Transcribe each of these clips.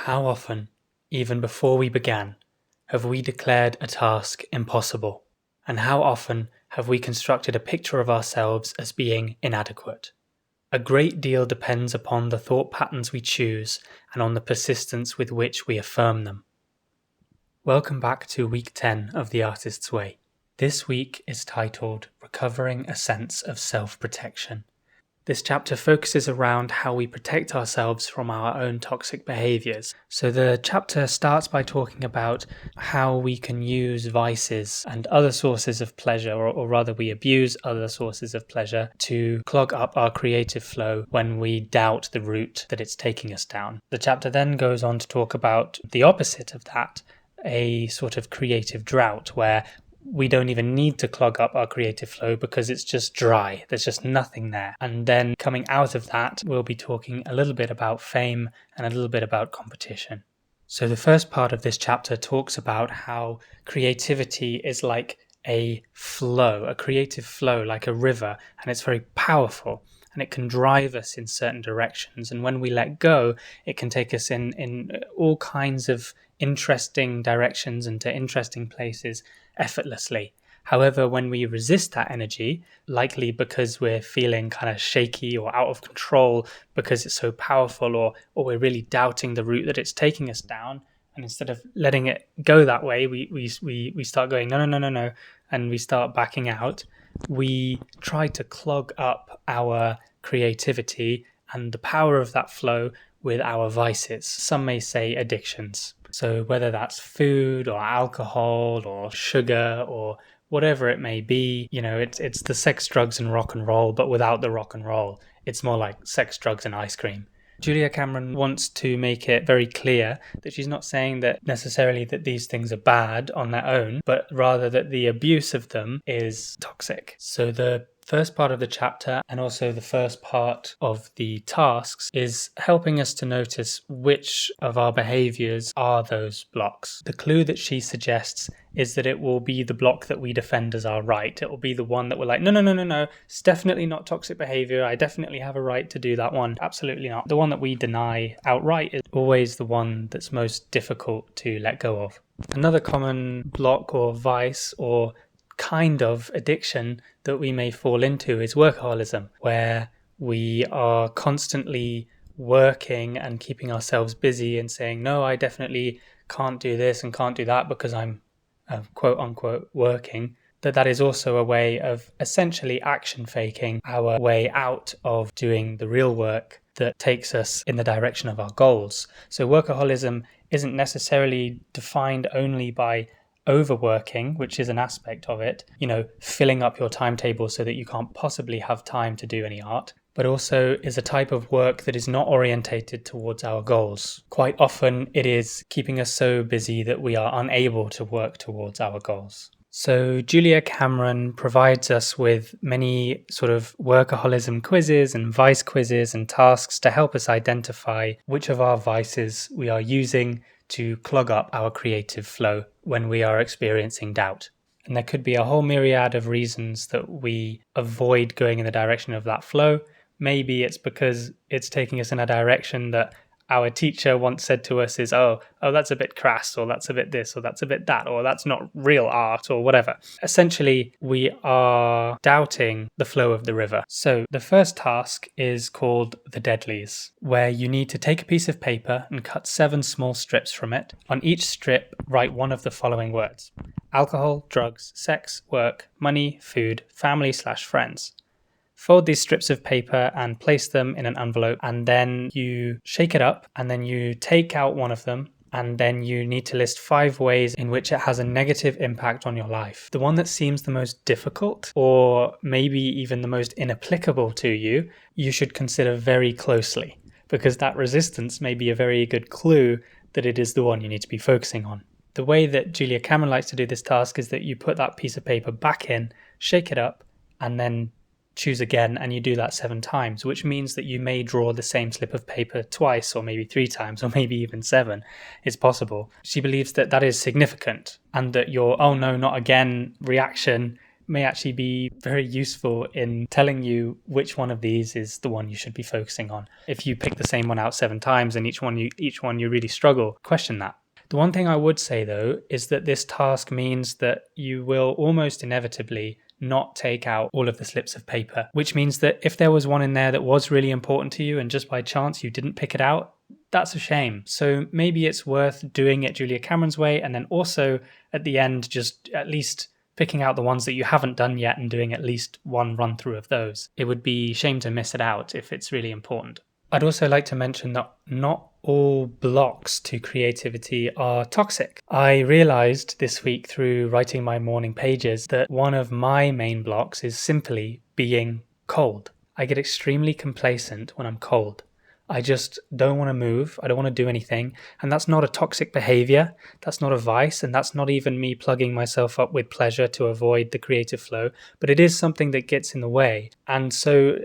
How often, even before we began, have we declared a task impossible? And how often have we constructed a picture of ourselves as being inadequate? A great deal depends upon the thought patterns we choose and on the persistence with which we affirm them. Welcome back to week 10 of The Artist's Way. This week is titled Recovering a Sense of Self-Protection. This chapter focuses around how we protect ourselves from our own toxic behaviours. So the chapter starts by talking about how we can use vices and other sources of pleasure, or rather we abuse other sources of pleasure to clog up our creative flow when we doubt the route that it's taking us down. The chapter then goes on to talk about the opposite of that, a sort of creative drought where we don't even need to clog up our creative flow because it's just dry. There's just nothing there. And then coming out of that, we'll be talking a little bit about fame and a little bit about competition. So the first part of this chapter talks about how creativity is like a flow, a creative flow, like a river, and it's very powerful. And it can drive us in certain directions. And when we let go, it can take us in all kinds of interesting directions and to interesting places effortlessly. However, when we resist that energy, likely because we're feeling kind of shaky or out of control because it's so powerful, or we're really doubting the route that it's taking us down, and instead of letting it go that way, we start going, no, and we start backing out. We try to clog up our creativity and the power of that flow with our vices. Some may say addictions. So whether that's food or alcohol or sugar or whatever it may be, it's the sex, drugs and roll, but without the rock and roll. It's more like sex, drugs and ice cream. Julia Cameron wants to make it very clear that she's not saying that necessarily that these things are bad on their own, but rather that the abuse of them is toxic. So the first part of the chapter and also the first part of the tasks is helping us to notice which of our behaviors are those blocks. The clue that she suggests is that it will be the block that we defend as our right. It will be the one that we're like, no, it's definitely not toxic behavior. I definitely have a right to do that one. Absolutely not. The one that we deny outright is always the one that's most difficult to let go of. Another common block or vice or kind of addiction that we may fall into is workaholism, where we are constantly working and keeping ourselves busy and saying, no, I definitely can't do this and can't do that because I'm quote unquote working. That is also a way of essentially action faking our way out of doing the real work that takes us in the direction of our goals. So workaholism isn't necessarily defined only by overworking, which is an aspect of it, filling up your timetable so that you can't possibly have time to do any art, but also is a type of work that is not orientated towards our goals. Quite often it is keeping us so busy that we are unable to work towards our goals. So Julia Cameron provides us with many sort of workaholism quizzes and vice quizzes and tasks to help us identify which of our vices we are using to clog up our creative flow when we are experiencing doubt. And there could be a whole myriad of reasons that we avoid going in the direction of that flow. Maybe it's because it's taking us in a direction that our teacher once said to us is, oh, that's a bit crass, or that's a bit this, or that's a bit that, or that's not real art, or whatever. Essentially, we are doubting the flow of the river. So the first task is called the deadlies, where you need to take a piece of paper and cut 7 small strips from it. On each strip, write one of the following words: alcohol, drugs, sex, work, money, food, family/friends. Fold these strips of paper and place them in an envelope, and then you shake it up, and then you take out one of them, and then you need to list 5 ways in which it has a negative impact on your life. The one that seems the most difficult, or maybe even the most inapplicable to you, you should consider very closely, because that resistance may be a very good clue that it is the one you need to be focusing on. The way that Julia Cameron likes to do this task is that you put that piece of paper back in, shake it up, and then choose again, and you do that 7 times, which means that you may draw the same slip of paper twice, or maybe 3 times, or maybe even 7. It's possible. She believes that that is significant, and that your "oh no, not again" reaction may actually be very useful in telling you which one of these is the one you should be focusing on. If you pick the same one out 7 times and each one you really struggle, question that. The one thing I would say though is that this task means that you will almost inevitably not take out all of the slips of paper, which means that if there was one in there that was really important to you and just by chance you didn't pick it out, that's a shame. So maybe it's worth doing it Julia Cameron's way, and then also at the end just at least picking out the ones that you haven't done yet and doing at least one run through of those. It would be a shame to miss it out if it's really important. I'd also like to mention that not all blocks to creativity are toxic. I realized this week through writing my morning pages that one of my main blocks is simply being cold. I get extremely complacent when I'm cold. I just don't want to move. I don't want to do anything. And that's not a toxic behavior. That's not a vice. And that's not even me plugging myself up with pleasure to avoid the creative flow. But it is something that gets in the way. And so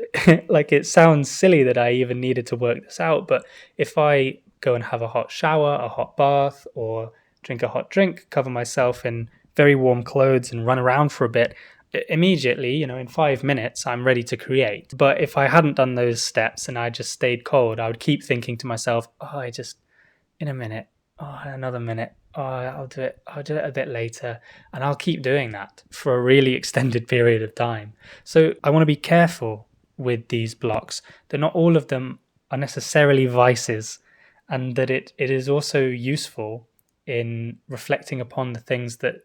like it sounds silly that I even needed to work this out. But if I go and have a hot shower, a hot bath, or drink a hot drink, cover myself in very warm clothes and run around for a bit, immediately, in 5 minutes, I'm ready to create. But if I hadn't done those steps and I just stayed cold, I would keep thinking to myself, in a minute, another minute, I'll do it a bit later. And I'll keep doing that for a really extended period of time. So I want to be careful with these blocks, that not all of them are necessarily vices, and that it is also useful in reflecting upon the things that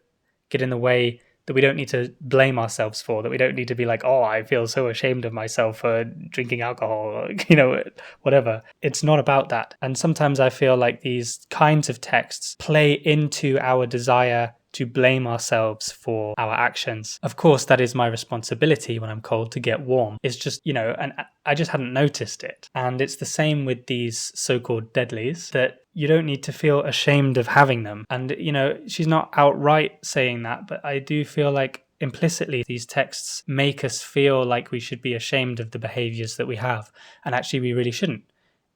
get in the way, that we don't need to blame ourselves for, that we don't need to be like, I feel so ashamed of myself for drinking alcohol, or, whatever. It's not about that. And sometimes I feel like these kinds of texts play into our desire to blame ourselves for our actions. Of course, that is my responsibility when I'm cold to get warm. It's just, and I just hadn't noticed it. And it's the same with these so-called deadlies, that you don't need to feel ashamed of having them. And, she's not outright saying that, but I do feel like implicitly these texts make us feel like we should be ashamed of the behaviors that we have. And actually, we really shouldn't.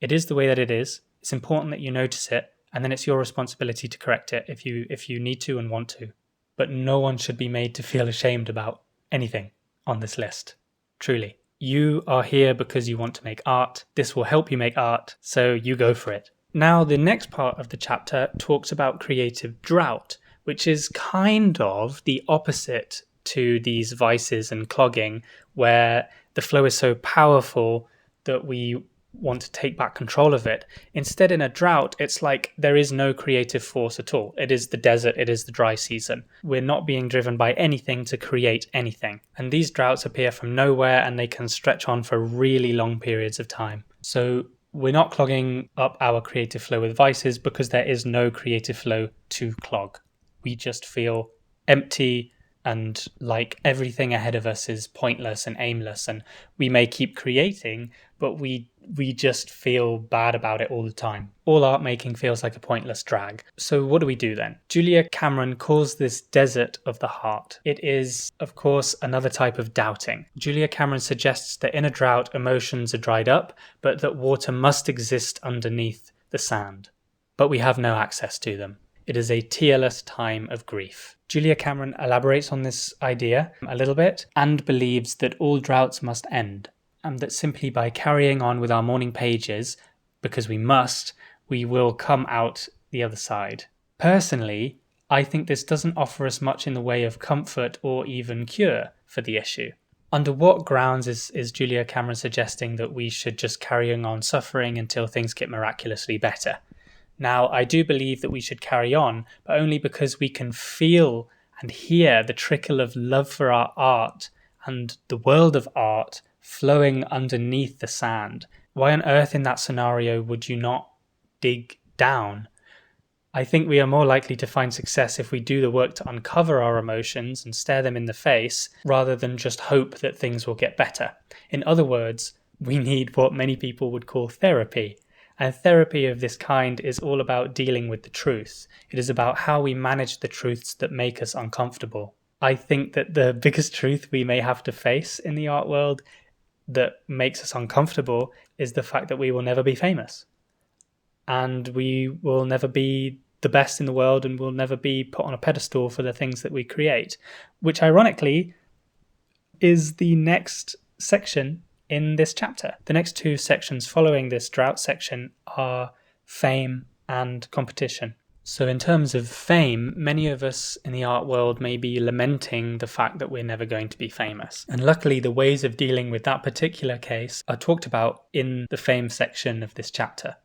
It is the way that it is. It's important that you notice it. And then it's your responsibility to correct it if you need to and want to. But no one should be made to feel ashamed about anything on this list. Truly. You are here because you want to make art. This will help you make art, so you go for it. Now, the next part of the chapter talks about creative drought, which is kind of the opposite to these vices and clogging, where the flow is so powerful that we want to take back control of it. Instead, in a drought, it's like there is no creative force at all. It is the desert, it is the dry season. We're not being driven by anything to create anything. And these droughts appear from nowhere, and they can stretch on for really long periods of time. So we're not clogging up our creative flow with vices because there is no creative flow to clog. We just feel empty and like everything ahead of us is pointless and aimless, and we may keep creating, but we just feel bad about it all the time. All art making feels like a pointless drag. So what do we do then? Julia Cameron calls this desert of the heart. It is, of course, another type of doubting. Julia Cameron suggests that in a drought, emotions are dried up, but that water must exist underneath the sand. But we have no access to them. It is a tearless time of grief. Julia Cameron elaborates on this idea a little bit and believes that all droughts must end, and that simply by carrying on with our morning pages, because we must, we will come out the other side. Personally, I think this doesn't offer us much in the way of comfort or even cure for the issue. Under what grounds is Julia Cameron suggesting that we should just carry on suffering until things get miraculously better? Now, I do believe that we should carry on, but only because we can feel and hear the trickle of love for our art and the world of art flowing underneath the sand. Why on earth in that scenario would you not dig down? I think we are more likely to find success if we do the work to uncover our emotions and stare them in the face, rather than just hope that things will get better. In other words, we need what many people would call therapy. And therapy of this kind is all about dealing with the truth. It is about how we manage the truths that make us uncomfortable. I think that the biggest truth we may have to face in the art world that makes us uncomfortable is the fact that we will never be famous. And we will never be the best in the world, and will never be put on a pedestal for the things that we create. Which ironically, is the next section in this chapter. The next two sections following this drought section are fame and competition. So in terms of fame, many of us in the art world may be lamenting the fact that we're never going to be famous. And luckily, the ways of dealing with that particular case are talked about in the fame section of this chapter.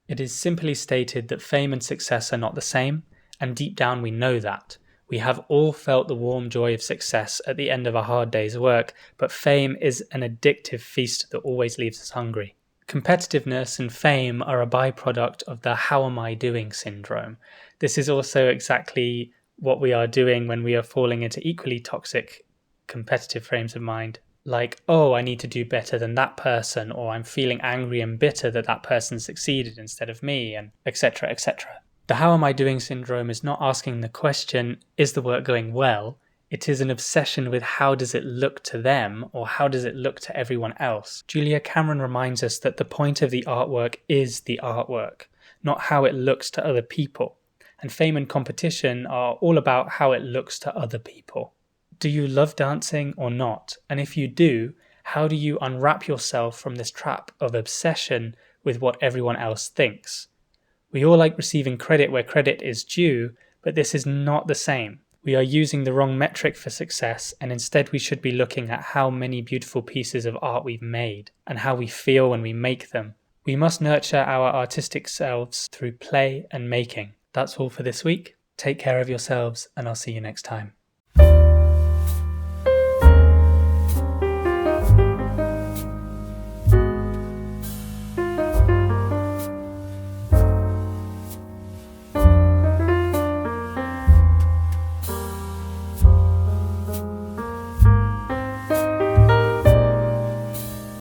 It is simply stated that fame and success are not the same, and deep down we know that. We have all felt the warm joy of success at the end of a hard day's work, but fame is an addictive feast that always leaves us hungry. Competitiveness and fame are a byproduct of the "how am I doing" syndrome. This is also exactly what we are doing when we are falling into equally toxic competitive frames of mind. Like, oh, I need to do better than that person, or I'm feeling angry and bitter that that person succeeded instead of me, and etc., etc. The "how am I doing" syndrome is not asking the question, is the work going well? It is an obsession with how does it look to them, or how does it look to everyone else. Julia Cameron reminds us that the point of the artwork is the artwork, not how it looks to other people. And fame and competition are all about how it looks to other people. Do you love dancing or not? And if you do, how do you unwrap yourself from this trap of obsession with what everyone else thinks? We all like receiving credit where credit is due, but this is not the same. We are using the wrong metric for success, and instead we should be looking at how many beautiful pieces of art we've made and how we feel when we make them. We must nurture our artistic selves through play and making. That's all for this week. Take care of yourselves, and I'll see you next time.